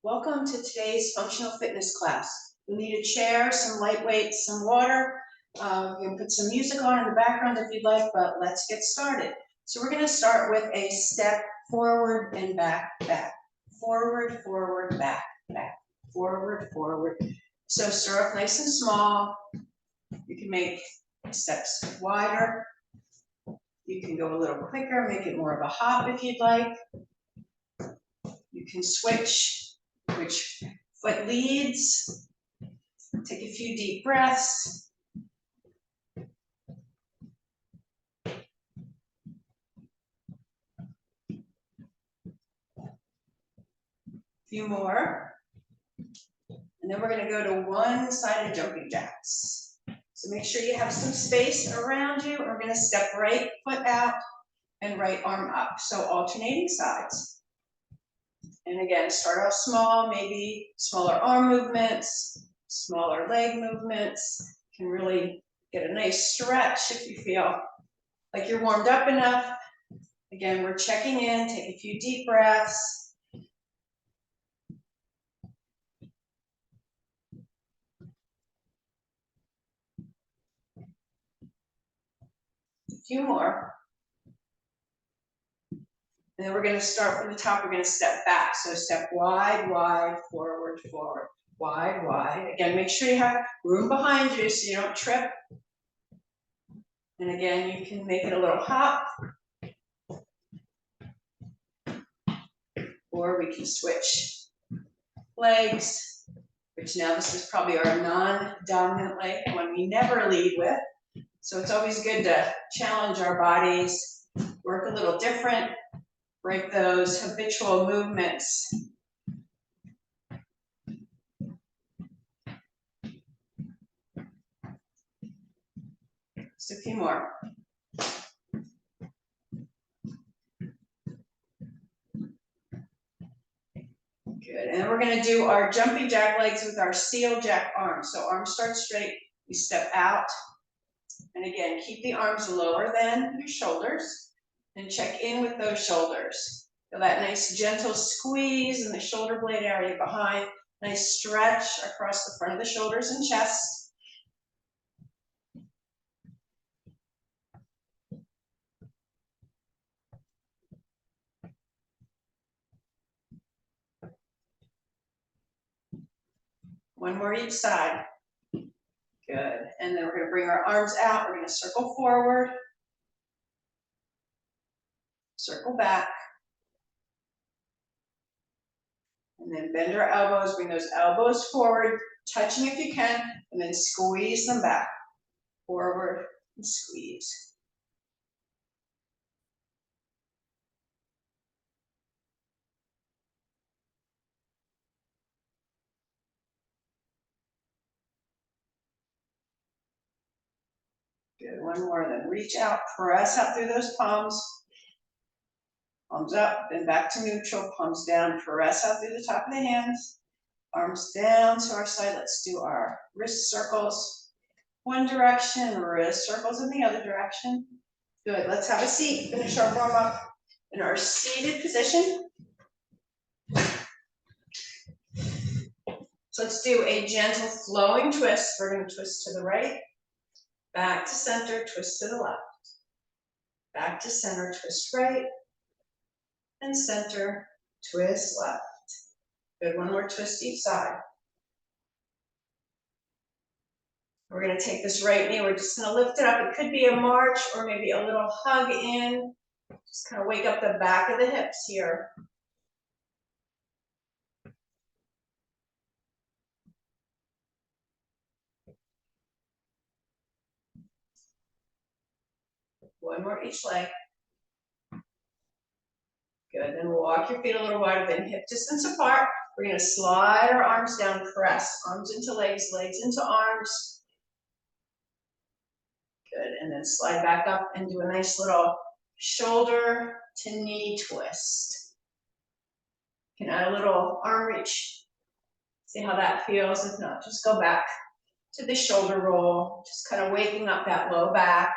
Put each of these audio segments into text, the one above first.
Welcome to today's functional fitness class. You'll need a chair, some light weights, some water. You can put some music on in the background if you'd like, but let's get started. So we're going to start with a step forward and back, back. Forward, forward, back, back. Forward, forward. So start off nice and small. You can make steps wider. You can go a little quicker, make it more of a hop if you'd like. You can switch which foot leads. Take a few deep breaths. A few more. And then we're going to go to one-sided jumping jacks. So make sure you have some space around you. We're going to step right foot out and right arm up. So alternating sides. And again, start off small, maybe smaller arm movements, smaller leg movements. You can really get a nice stretch if you feel like you're warmed up enough. Again, we're checking in, take a few deep breaths. A few more. And then we're going to start from the top. We're going to step back. So step wide, wide, forward, forward, wide, wide. Again, make sure you have room behind you so you don't trip. And again, you can make it a little hop. Or we can switch legs, which now this is probably our non-dominant leg, one we never lead with. So it's always good to challenge our bodies, work a little different. Break those habitual movements. Just a few more. Good, and we're going to do our jumping jack legs with our seal jack arms. So arms start straight, we step out. And again, keep the arms lower than your shoulders. And check in with those shoulders. Feel that nice gentle squeeze in the shoulder blade area behind. Nice stretch across the front of the shoulders and chest. One more each side. Good. And then we're going to bring our arms out. We're going to circle forward. Circle back. And then bend our elbows, bring those elbows forward, touching if you can, and then squeeze them back. Forward and squeeze. Good, one more, then reach out, press out through those palms. Palms up, then back to neutral, palms down, press out through the top of the hands. Arms down to our side. Let's do our wrist circles. One direction, wrist circles in the other direction. Good, let's have a seat. Finish our warm up in our seated position. So let's do a gentle flowing twist. We're going to twist to the right, back to center, twist to the left. Back to center, twist right, and center, twist left. Good, one more twist each side. We're going to take this right knee, we're just going to lift it up. It could be a march or maybe a little hug in. Just kind of wake up the back of the hips here. One more each leg. Good, then we'll walk your feet a little wider than hip distance apart. We're going to slide our arms down, press arms into legs, legs into arms. Good, and then slide back up and do a nice little shoulder to knee twist. You can add a little arm reach. See how that feels. If not, just go back to the shoulder roll. Just kind of waking up that low back,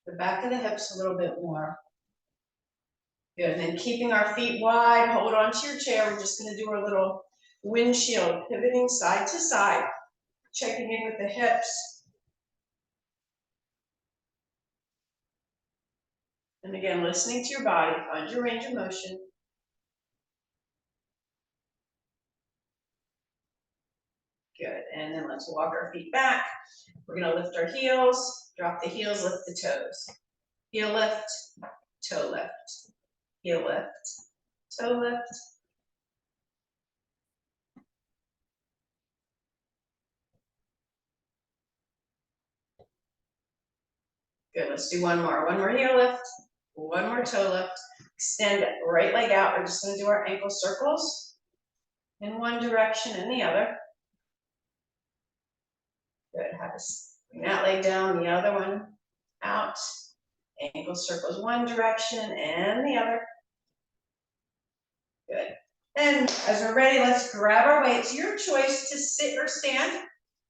the back of the hips a little bit more. Good, and then keeping our feet wide, hold on to your chair. We're just gonna do our little windshield, pivoting side to side, checking in with the hips. And again, listening to your body, find your range of motion. Good, and then let's walk our feet back. We're gonna lift our heels, drop the heels, lift the toes. Heel lift, toe lift, heel lift, toe lift. Good, let's do one more heel lift, one more toe lift. Extend right leg out. We're just gonna do our ankle circles in one direction and the other. Good, have us bring that leg down, the other one out. Ankle circles one direction and the other. Good. And as we're ready, let's grab our weights. Your choice to sit or stand.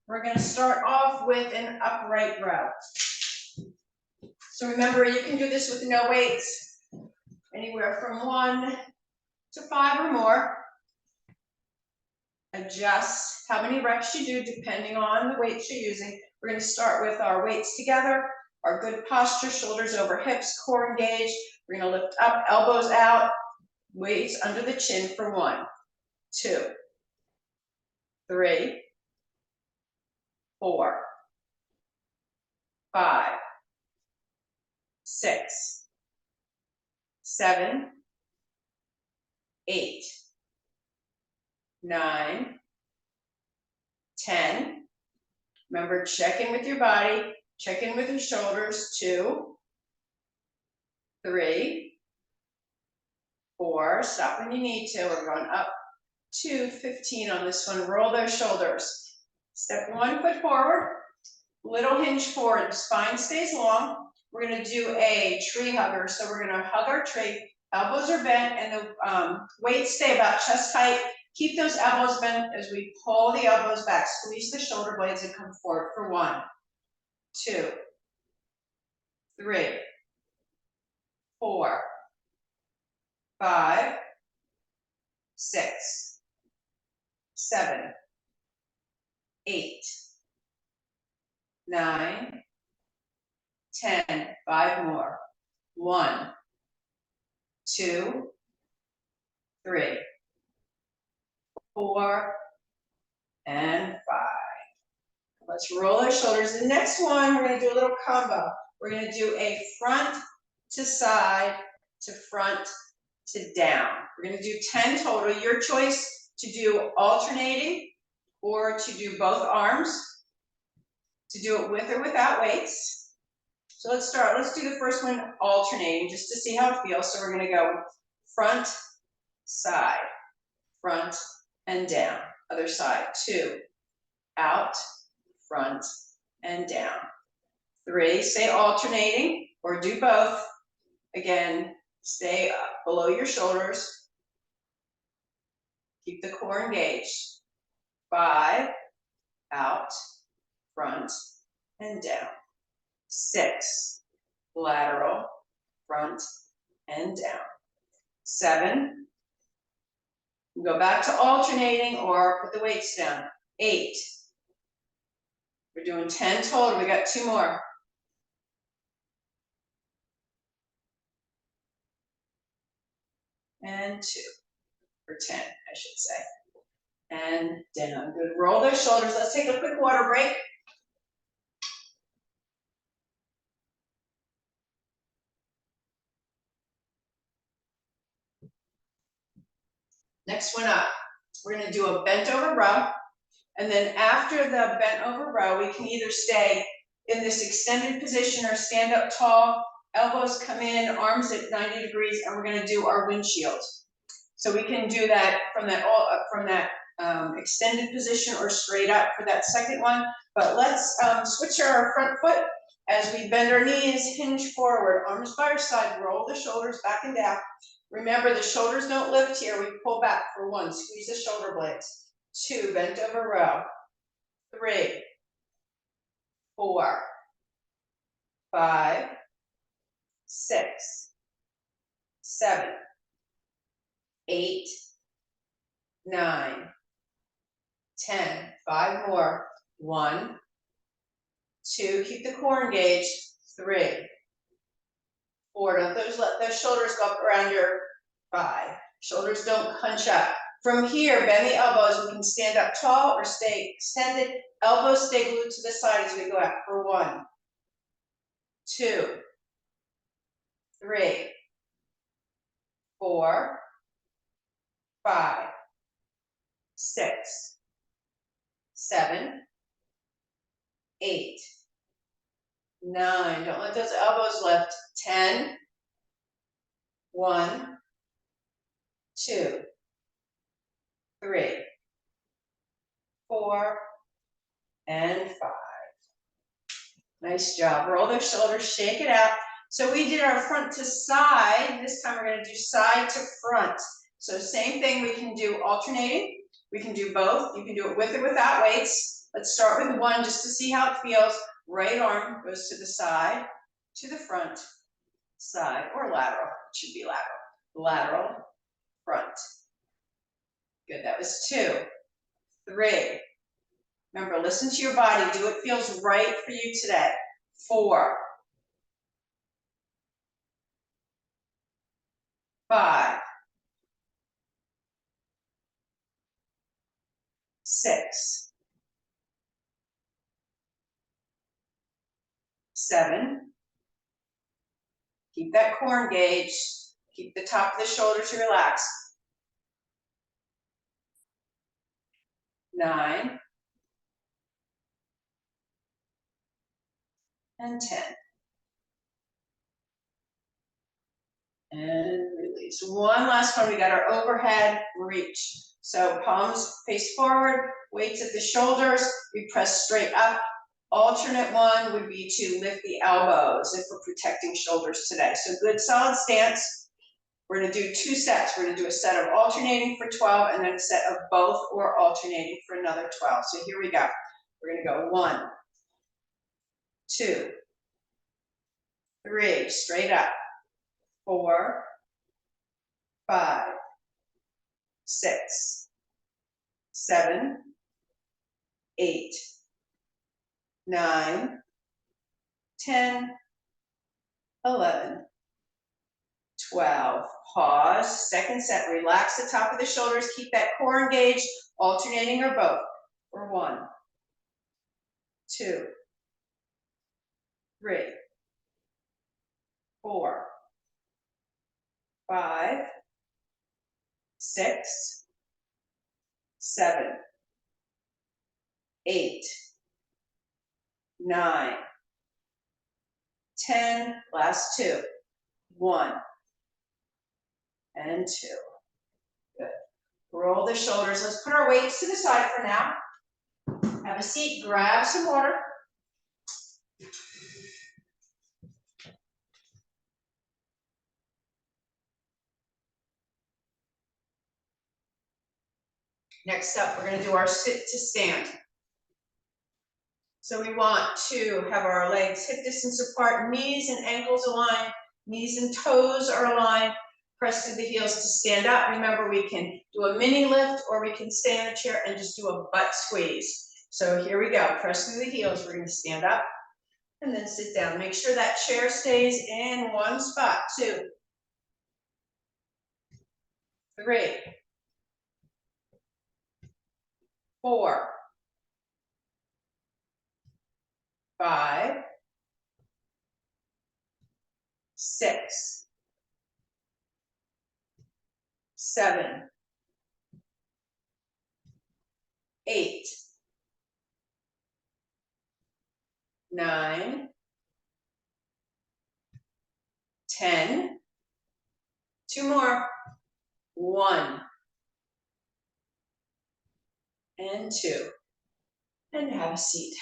We're gonna start off with an upright row. So remember, you can do this with no weights, anywhere from 1 to 5 or more. Adjust how many reps you do depending on the weights you're using. We're going to start with our weights together, our good posture, shoulders over hips, core engaged. We're going to lift up, elbows out, weights under the chin for 1, 2, 3, 4, 5, 6, 7, 8, 9, 10. Remember, check in with your body, check in with your shoulders. 2, 3, 4. Stop when you need to. We're going up to 15 on this one. Roll those shoulders. Step 1 foot forward, little hinge forward. The spine stays long. We're going to do a tree hugger. So we're going to hug our tree. Elbows are bent and the weights stay about chest height. Keep those elbows bent as we pull the elbows back. Squeeze the shoulder blades and come forward for 1, 2, 3, 4, 5, 6, 7, 8, 9, 10. 5 more. 1, 2, 3, 4, and 5. Let's roll our shoulders. The next one, we're going to do a little combo. We're going to do a front to side to front to down. We're going to do 10 total. Your choice to do alternating or to do both arms, to do it with or without weights. So let's start. Let's do the first one alternating just to see how it feels. So we're going to go front, side, front, and down. Other side. 2, out, front, and down. 3, stay alternating or do both. Again, stay up below your shoulders. Keep the core engaged. 5, out, front, and down. 6, lateral, front, and down. 7, go back to alternating or put the weights down. 8, we're doing 10 total. We got 2 more. And 2, or 10, I should say. And down. Good. Roll those shoulders. Let's take a quick water break. Next one up, we're going to do a bent over row. And then after the bent over row, we can either stay in this extended position or stand up tall. Elbows come in, arms at 90 degrees, and we're going to do our windshield. So we can do that from that extended position or straight up for that second one. But let's switch our front foot as we bend our knees, hinge forward, arms by our side, roll the shoulders back and down. Remember, the shoulders don't lift here. We pull back for 1, squeeze the shoulder blades. 2, bent over row. 3, 4, 5, 6, 7, 8, 9, 10, 5 more, 1, 2, keep the core engaged, 3, 4, don't let those shoulders go up around your 5, shoulders don't hunch up. From here, bend the elbows, we can stand up tall or stay extended, elbows stay glued to the side as we go up for 1, 2, 3, 4, 5, 6, 7, 8, 9, don't let those elbows lift, 10, 1, 2, 3, 4, and 5. Nice job. Roll those shoulders, shake it out. So we did our front to side. This time we're going to do side to front. So same thing, we can do alternating. We can do both. You can do it with or without weights. Let's start with 1 just to see how it feels. Right arm goes to the side, to the front, side, or lateral. It should be lateral. Lateral, front. Good, that was 2, 3. Remember, listen to your body. Do what feels right for you today. 4, 5, 6, 7. Keep that core engaged. Keep the top of the shoulders relaxed. 9, and 10. And release. One last one. We got our overhead reach. So palms face forward, weights at the shoulders. We press straight up. Alternate one would be to lift the elbows if we're protecting shoulders today. So good solid stance. We're going to do 2 sets. We're going to do a set of alternating for 12 and then a set of both or alternating for another 12. So here we go. We're going to go 1, 2, 3, straight up, 4, 5, 6, 7, 8, 9, 10, 11, 12. Pause. Second set. Relax the top of the shoulders. Keep that core engaged, alternating or both. For 1, 2, 3, 4, 5, 6, 7, 8, 9, 10. Last 2. 1, and 2. Good. Roll the shoulders. Let's put our weights to the side for now. Have a seat. Grab some water. Next up, we're going to do our sit to stand. So we want to have our legs hip distance apart, knees and ankles aligned, knees and toes are aligned. Press through the heels to stand up. Remember, we can do a mini lift or we can stay in a chair and just do a butt squeeze. So here we go. Press through the heels. We're going to stand up and then sit down. Make sure that chair stays in one spot. 2, 3, 4, 5, 6, 7, 8, 9, 10, 2 more, 1, and 2, and have a seat.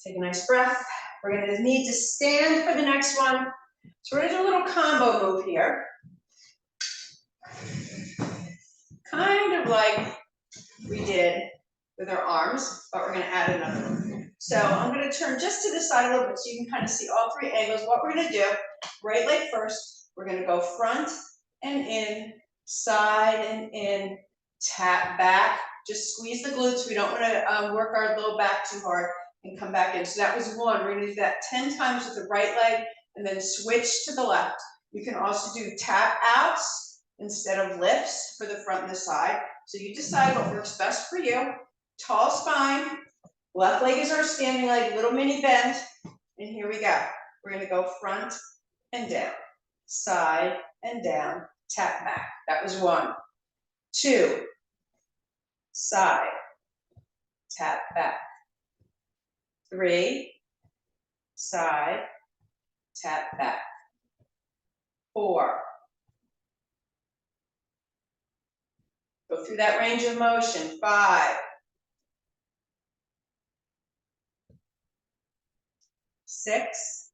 Take a nice breath. We're going to need to stand for the next one. So we're going to do a little combo move here. Kind of like we did with our arms, but we're going to add another one. So I'm going to turn just to the side a little bit so you can kind of see all 3 angles. What we're going to do, right leg first, We're gonna go front and in, side and in, tap back. Just squeeze the glutes. We don't wanna work our low back too hard and come back in. So that was one. We're gonna do that 10 times with the right leg and then switch to the left. You can also do tap outs instead of lifts for the front and the side. So you decide what works best for you. Tall spine, left leg is our standing leg, little mini bend. And here we go. We're gonna go front and down, side and down, tap back. That was 1. 2, side, tap back. 3, side, tap back. 4. Go through that range of motion. 5, 6,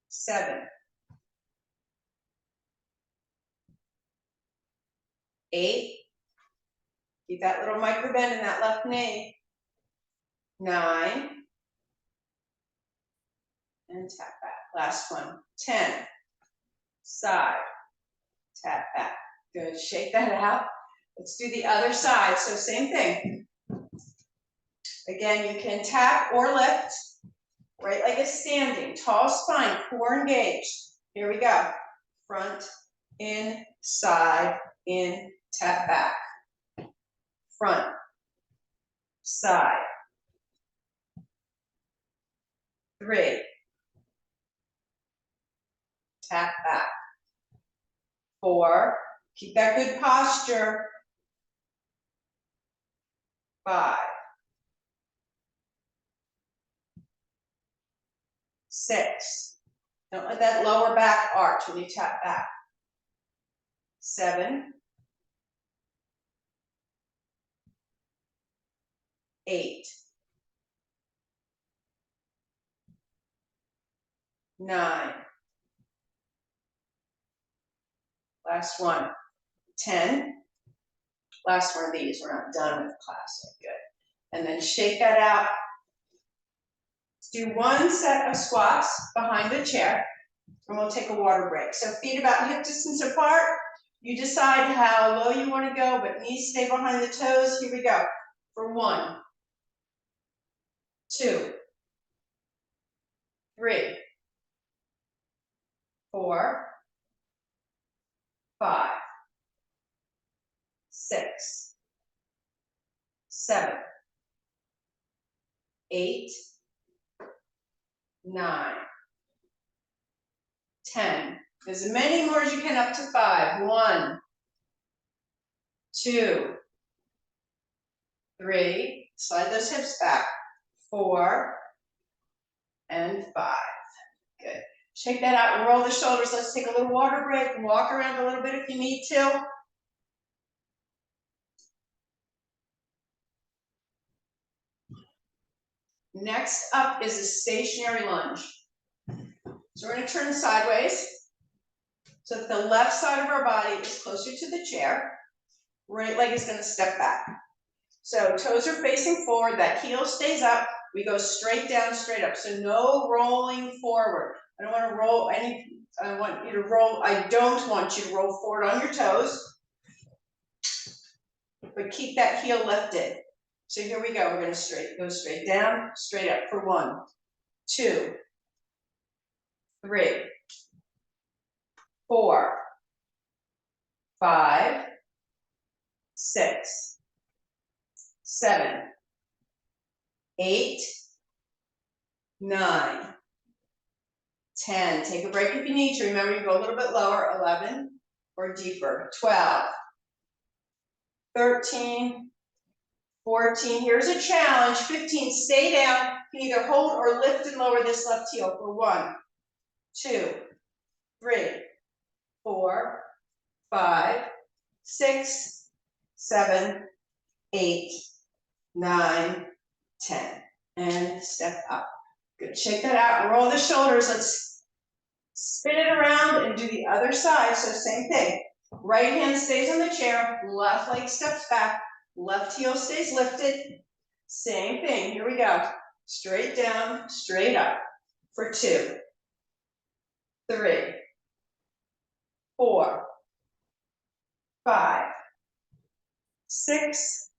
7, 8. Keep that little micro bend in that left knee. 9. And tap back. Last one. 10. Side. Tap back. Good. Shake that out. Let's do the other side. So same thing. Again, you can tap or lift. Right leg is standing. Tall spine. Core engaged. Here we go. Front, in, side, in, tap back. Front, side. 3. Tap back. 4. Keep that good posture. 5. 6. Don't let that lower back arch when you tap back. 7. 8. 9. Last one. 10. Last one of these. We're not done with classic. Good. And then shake that out. Let's do 1 set of squats behind the chair, and we'll take a water break. So feet about hip distance apart. You decide how low you want to go, but knees stay behind the toes. Here we go. For 1, 2, 3, 4, 5, 6, 7, 8, 9, 10. As many more as you can, up to 5. 1, 2, 3. Slide those hips back. 4 and 5. Good. Shake that out and roll the shoulders. Let's take a little water break. Walk around a little bit if you need to. Next up is a stationary lunge. So we're going to turn sideways so that the left side of our body is closer to the chair. Right leg is going to step back. So toes are facing forward, that heel stays up. We go straight down, straight up. So no rolling forward. I don't want to roll any, I don't want you to roll forward on your toes. But keep that heel lifted. So here we go. We're going to go straight down, straight up for 1, 2, 3, 4, 5, 6, 7, 8, 9, 10. Take a break if you need to. Remember, you go a little bit lower. 11 or deeper. 12, 13, 14. Here's a challenge. 15. Stay down. You can either hold or lift and lower this left heel for 1, 2, 3, 4, 5, 6, 7, 8, 9, 10. And step up. Good. Shake that out and roll the shoulders. Let's spin it around and do the other side. So same thing. Right hand stays on the chair. Left leg steps back. Left heel stays lifted. Same thing. Here we go. Straight down, straight up. for 2, 3, 4, 5, 6,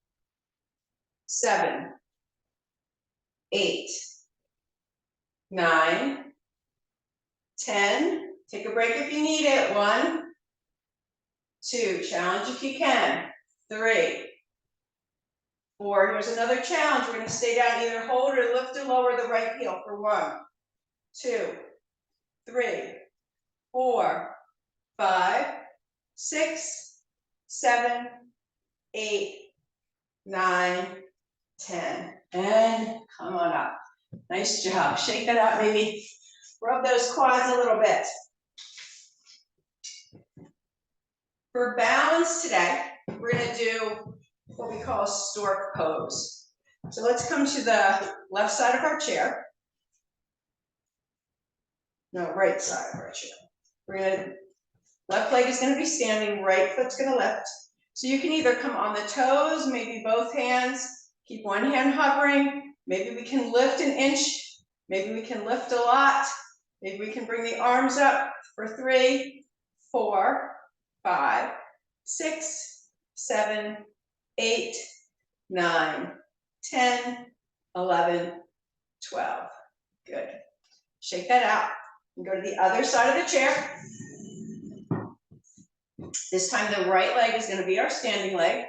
7, 8, 9, 10. Take a break if you need it. 1, 2, challenge if you can. 3, 4, here's another challenge. We're going to stay down, either hold or lift or lower the right heel for 1, 2, 3, 4, 5, 6, 7, 8, 9, 10. And come on up. Nice job. Shake that out, maybe rub those quads a little bit. For balance today, we're going to do what we call a stork pose. So let's come to the left side of our chair. No, right side of our chair. We're going to, left leg is going to be standing, right foot's going to lift. So you can either come on the toes, maybe both hands, keep one hand hovering. Maybe we can lift an inch. Maybe we can lift a lot. Maybe we can bring the arms up for 3, 4, 5, 6, 7, 8, 9, 10, 11, 12. Good. Shake that out and go to the other side of the chair. This time the right leg is going to be our standing leg.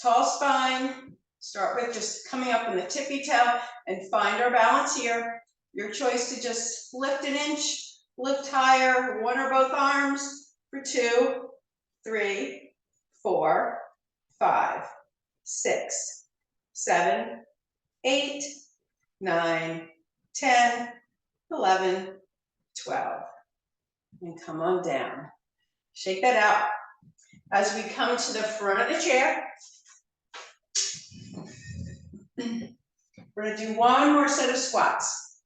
Tall spine. Start with just coming up in the tippy toe and find our balance here. Your choice to just lift an inch, lift higher, one or both arms for 2, 3, 4, 5, 6, 7, 8, 9, 10, 11, 12. And come on down. Shake that out. As we come to the front of the chair, we're going to do one more set of squats.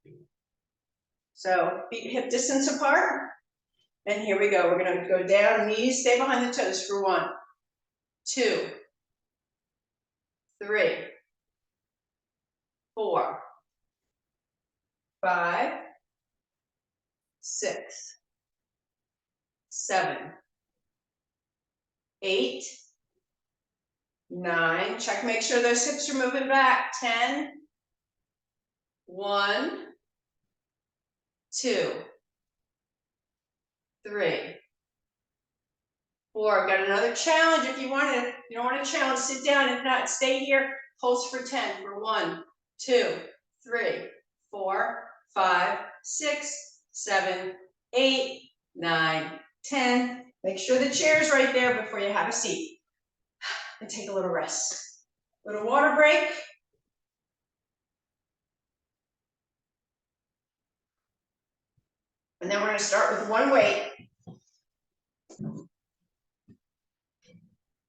So feet hip distance apart. And here we go. We're going to go down, knees stay behind the toes for 1, 2, 3, 4, 5, 6, 7, 8, 9. Check, make sure those hips are moving back. 10, 1, 2, 3, 4. Got another challenge if you want to. If you don't want to challenge, sit down. If not, stay here. Pulse for 10 for 1, 2, 3, 4, 5, 6, 7, 8, 9, 10. Make sure the chair's right there before you have a seat. And take a little rest. Little water break. And then we're going to start with one weight.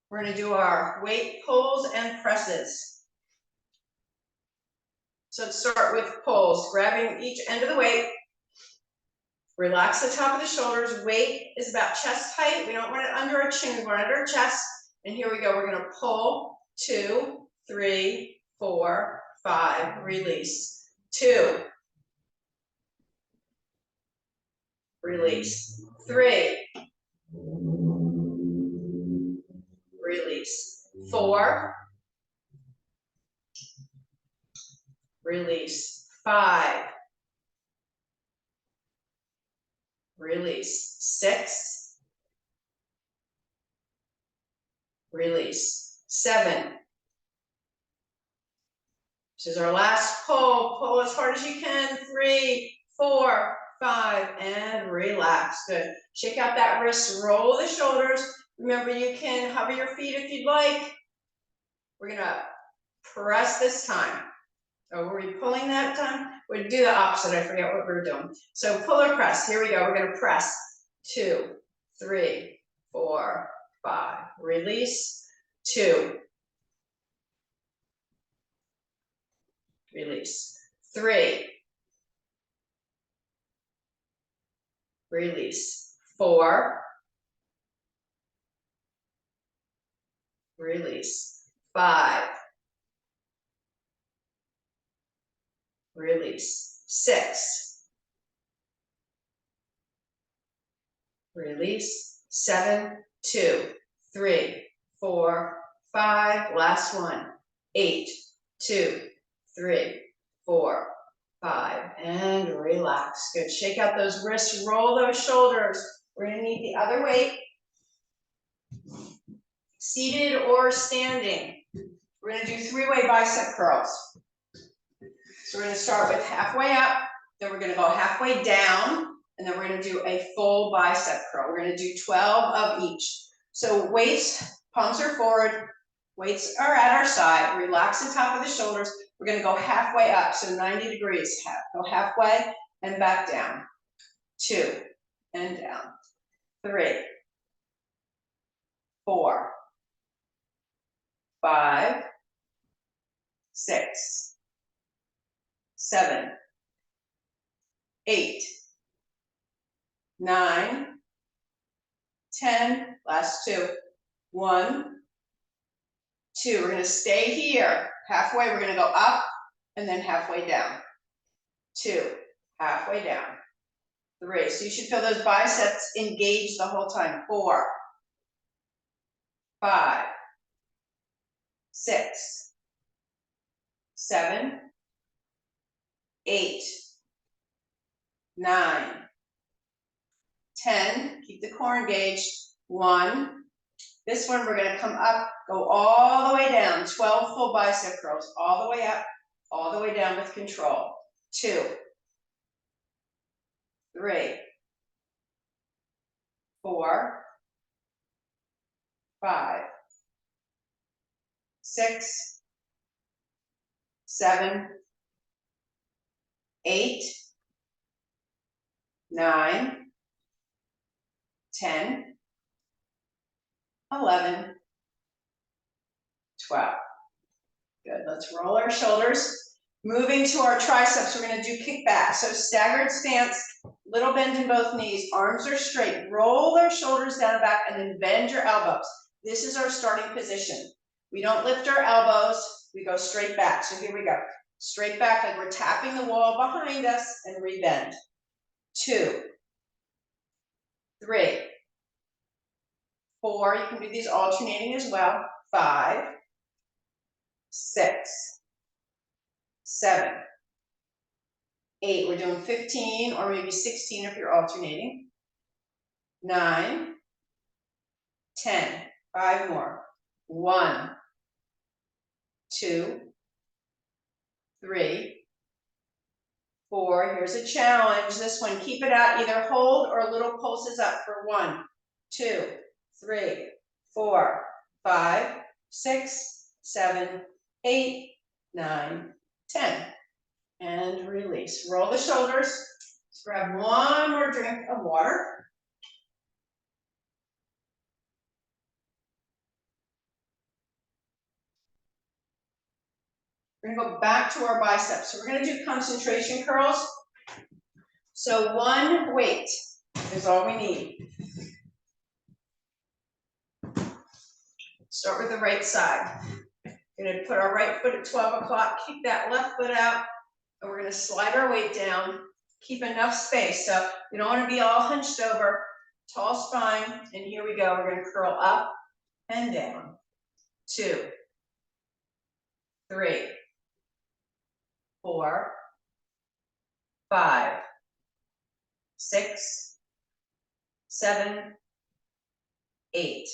We're going to do our weight pulls and presses. So let's start with pulls, grabbing each end of the weight. Relax the top of the shoulders. Weight is about chest height. We don't want it under our chin, we want it under our chest. And here we go. We're going to pull, 2, 3, 4, 5, release. 2, release. 3, release. 4, release. 5, release. 6, release. 7. This is our last pull. Pull as hard as you can. 3, 4, 5, and relax. Good. Shake out that wrist, roll the shoulders. Remember, you can hover your feet if you'd like. We're gonna press this time. Oh, were we pulling that time? We'd do the opposite. I forget what we were doing. So pull or press. Here we go. We're gonna press. 2, 3, 4, 5. Release. 2. Release. 3. Release. 4. Release. 5. Release. 6. release, 7, 2, 3, 4, 5, last one, 8, 2, 3, 4, 5, and relax. Good, shake out those wrists, roll those shoulders. We're gonna need the other weight, seated or standing. We're gonna do 3-way bicep curls. So we're gonna start with halfway up, then we're gonna go halfway down, and then we're gonna do a full bicep curl. We're gonna do 12 of each. So weights, palms are forward, weights are at our side, relax the top of the shoulders. We're gonna go halfway up, so 90 degrees. Go halfway and back down. 2, and down. 3, 4, 5, 6, 7, 8, 9, 10, last 2, 1, 2, we're gonna stay here, halfway, we're gonna go up, and then halfway down, 2, halfway down, 3, so you should feel those biceps engaged the whole time, 4, 5, 6, 7, 8, 9, 10, keep the core engaged, 1, this one we're gonna come up, go all the way down, 12 full bicep curls, all the way up, all the way down with control, 2, 3, 4, 5, 6, 7, 8, 9, 10, 11, 12. Good, let's roll our shoulders. Moving to our triceps, we're gonna do kickback. So staggered stance, little bend in both knees, arms are straight. Roll their shoulders down and back and then bend your elbows. This is our starting position. We don't lift our elbows, we go straight back. So here we go. Straight back like we're tapping the wall behind us and rebend. 2, 3, 4, you can do these alternating as well. 5, 6, 7, 8, we're doing 15 or maybe 16 if you're alternating. 9, 10, 5 more. 1, 2, 3, 4, here's a challenge. This one, keep it out, either hold or little pulses up for 1, 2, 3, 4, 5, 6, 7, 8, 9, 10. And release. Roll the shoulders. Let's grab one more drink of water. We're gonna go back to our biceps. So we're gonna do concentration curls. So 1 weight is all we need. Start with the right side. We're gonna put our right foot at 12 o'clock, kick that left foot out, and we're gonna slide our weight down. Keep enough space. So you don't wanna be all hunched over, tall spine, and here we go. We're gonna curl up and down. 2, 3, 4, 5, 6, 7, 8,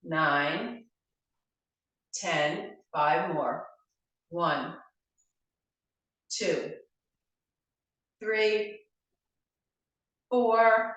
9, 10, 5 more. 1, 2, 3, 4,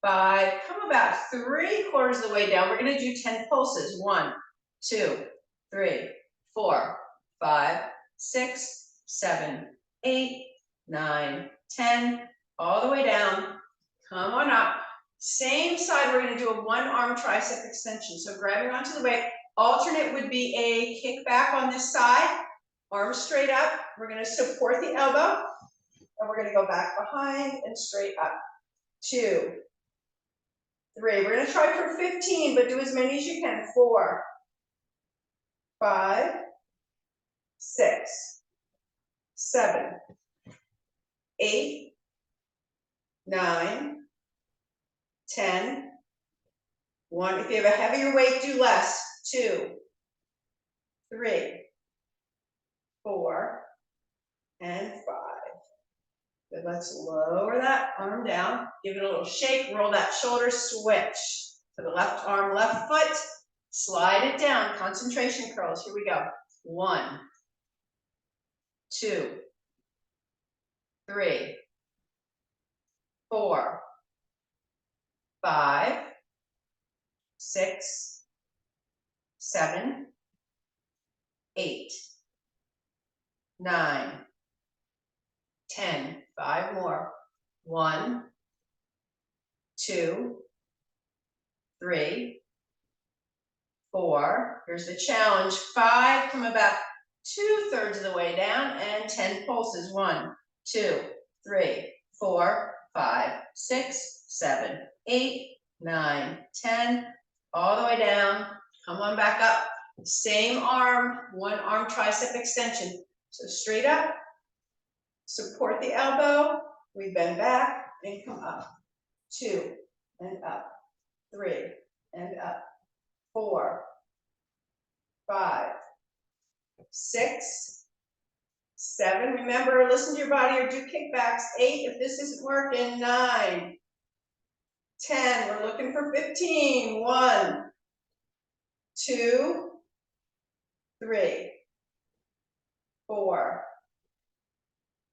5. Come about 3/4 of the way down. We're going to do 10 pulses. 1, 2, 3, 4, 5, 6, 7, 8, 9, 10. All the way down. Come on up. Same side, we're going to do a 1-arm tricep extension. So grabbing onto the weight. Alternate would be a kick back on this side. Arms straight up. We're going to support the elbow. And we're going to go back behind and straight up. 2, 3. We're going to try for 15, but do as many as you can. 4, 5, 6, 7, 8, 9, 10, 1. If you have a heavier weight, do less. 2, 3, 4, and 5. Good, let's lower that arm down, give it a little shake, roll that shoulder, switch to the left arm, left foot, slide it down, concentration curls, here we go. 1, 2, 3, 4, 5, 6, 7, 8, 9, 10, 5 more. 1, 2, 3, 4. Here's the challenge. 5, come about 2/3 of the way down, and 10 pulses. 1, 2, 3, 4, 5, 6, 7, 8, 9, 10. All the way down. Come on back up. Same arm, one arm tricep extension. So straight up. Support the elbow. We bend back and come up. 2 and up. 3 and up. 4, 5, 6, 7. Remember, listen to your body or do kickbacks. 8, if this isn't working. 9, 10. We're looking for 15. 1, 2, 3, 4,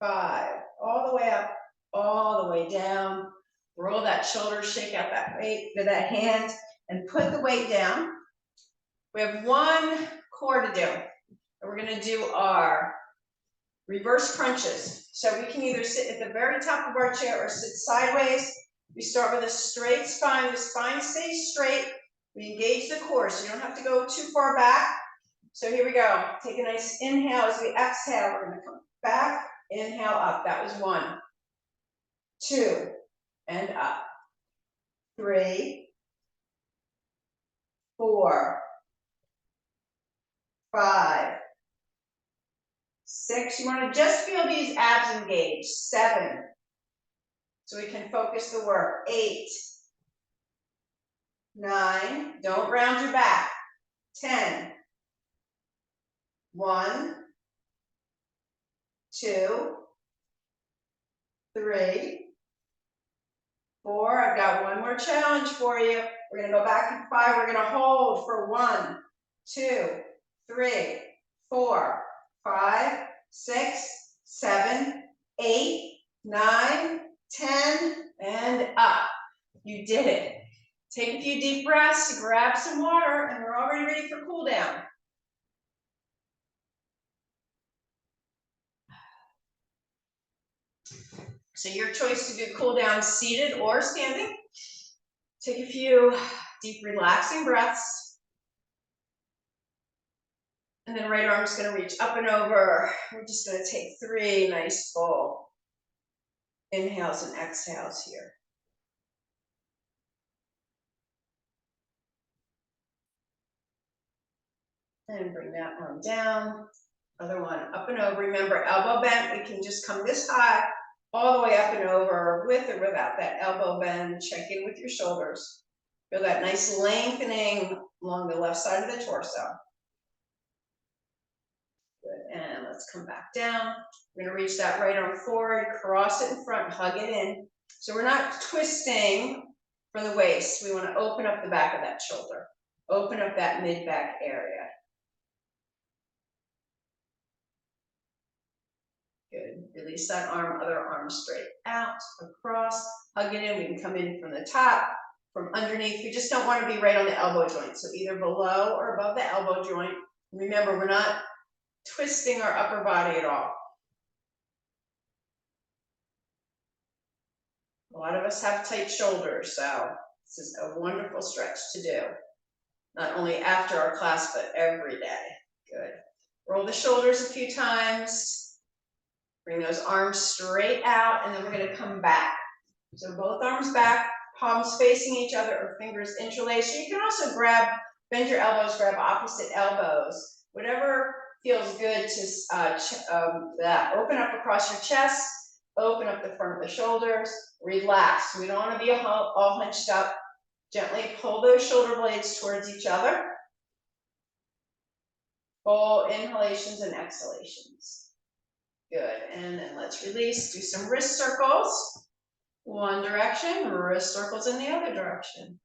5. All the way up, all the way down. Roll that shoulder, shake out that weight with that hand, and put the weight down. We have one core to do. And we're going to do our reverse crunches. So we can either sit at the very top of our chair or sit sideways. We start with a straight spine. The spine stays straight. We engage the core, so you don't have to go too far back. So here we go. Take a nice inhale as we exhale. We're going to come back, inhale up. That was 1, 2, and up. 3, 4, 5, 6. You want to just feel these abs engage. 7. So we can focus the work. 8, 9. Don't round your back. 10. 1, 2, 3, 4. I've got one more challenge for you. We're going to go back to 5. We're going to hold for 1, 2, 3, 4, 5, 6, 7, 8, 9, 10, and up. You did it. Take a few deep breaths, grab some water, and we're already ready for cool down. So your choice to do cool down seated or standing. Take a few deep relaxing breaths. And then right arm's going to reach up and over. We're just going to take 3 nice full inhales and exhales here. And bring that arm down. Other one up and over. Remember, elbow bent. We can just come this high, all the way up and over, with or without that elbow bend. Check in with your shoulders. Feel that nice lengthening along the left side of the torso. Good, and let's come back down. We're gonna reach that right arm forward, cross it in front, hug it in. So we're not twisting from the waist. We wanna open up the back of that shoulder. Open up that mid-back area. Good, release that arm, other arm straight out, across, hug it in. We can come in from the top, from underneath. We just don't wanna be right on the elbow joint. So either below or above the elbow joint. Remember, we're not twisting our upper body at all. A lot of us have tight shoulders, so this is a wonderful stretch to do. Not only after our class, but every day. Good. Roll the shoulders a few times. Bring those arms straight out, and then we're going to come back. So both arms back, palms facing each other or fingers interlaced. You can also bend your elbows, grab opposite elbows. Whatever feels good to open up across your chest. Open up the front of the shoulders, relax. We don't want to be all hunched up. Gently pull those shoulder blades towards each other. Full inhalations and exhalations. Good, and then let's release. Do some wrist circles. One direction, wrist circles in the other direction.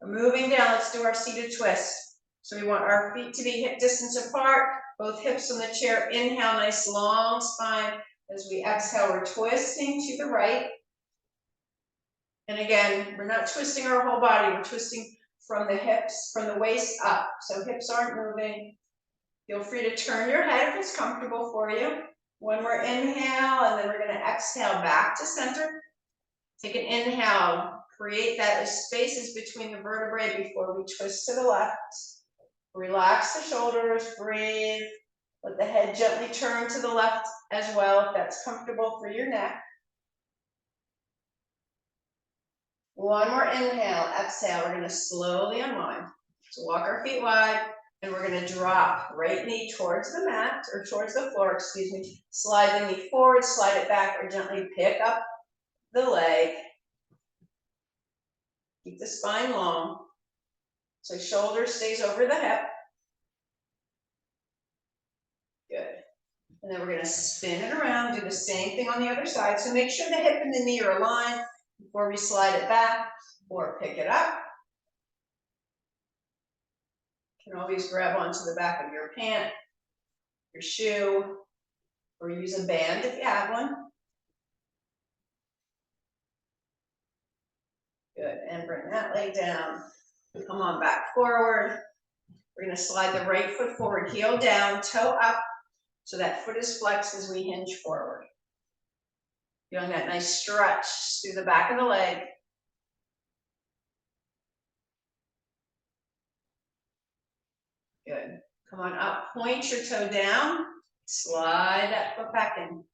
Moving down, let's do our seated twist. So we want our feet to be hip distance apart, both hips on the chair. Inhale, nice long spine. As we exhale, we're twisting to the right. And again, we're not twisting our whole body, we're twisting from the hips, from the waist up. So hips aren't moving. Feel free to turn your head if it's comfortable for you. One more inhale, and then we're gonna exhale back to center. Take an inhale, create that spaces between the vertebrae before we twist to the left. Relax the shoulders, breathe. Let the head gently turn to the left as well if that's comfortable for your neck. One more inhale, exhale. We're gonna slowly unwind. So walk our feet wide, and we're gonna drop right knee towards the mat, or towards the floor, excuse me. Slide the knee forward, slide it back, or gently pick up the leg. Keep the spine long. So shoulder stays over the hip. Good. And then we're gonna spin it around, do the same thing on the other side. So make sure the hip and the knee are aligned before we slide it back or pick it up. You can always grab onto the back of your pant, your shoe, or use a band if you have one. Good, and bring that leg down. Come on back forward. We're gonna slide the right foot forward, heel down, toe up, so that foot is flexed as we hinge forward. Feeling that nice stretch through the back of the leg. Good. Come on up, point your toe down, slide that foot back in.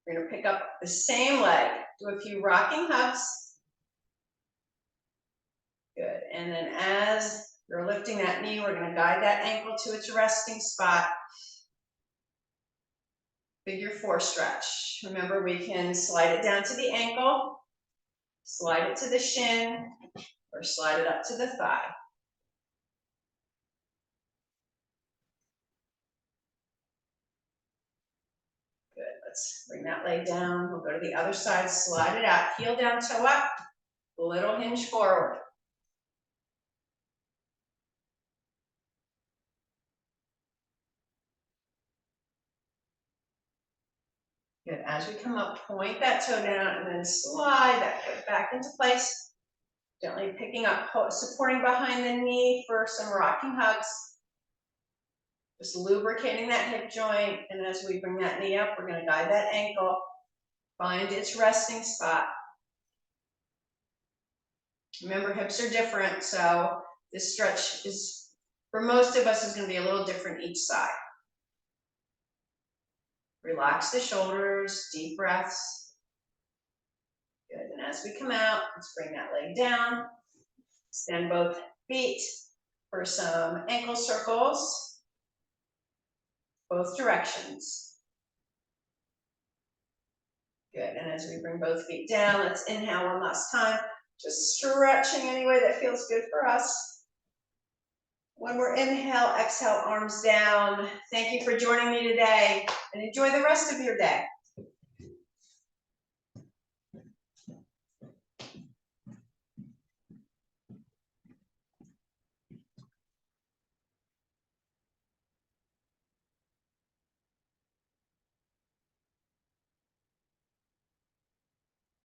We're gonna pick up the same leg, do a few rocking hugs. Good, and then as you're lifting that knee, we're gonna guide that ankle to its resting spot. Figure 4 stretch. Remember, we can slide it down to the ankle, slide it to the shin, or slide it up to the thigh. Good, let's bring that leg down. We'll go to the other side, slide it out, heel down, toe up, little hinge forward. Good, as we come up, point that toe down and then slide that foot back into place. Gently picking up, supporting behind the knee for some rocking hugs. Just lubricating that hip joint, and as we bring that knee up, we're gonna guide that ankle, find its resting spot. Remember, hips are different, so this stretch is, for most of us, is gonna be a little different each side. Relax the shoulders, deep breaths. Good, and as we come out, let's bring that leg down. Extend both feet for some ankle circles, both directions. Good, and as we bring both feet down, let's inhale one last time. Just stretching any way that feels good for us. One more inhale, exhale, arms down. Thank you for joining me today, and enjoy the rest of your day.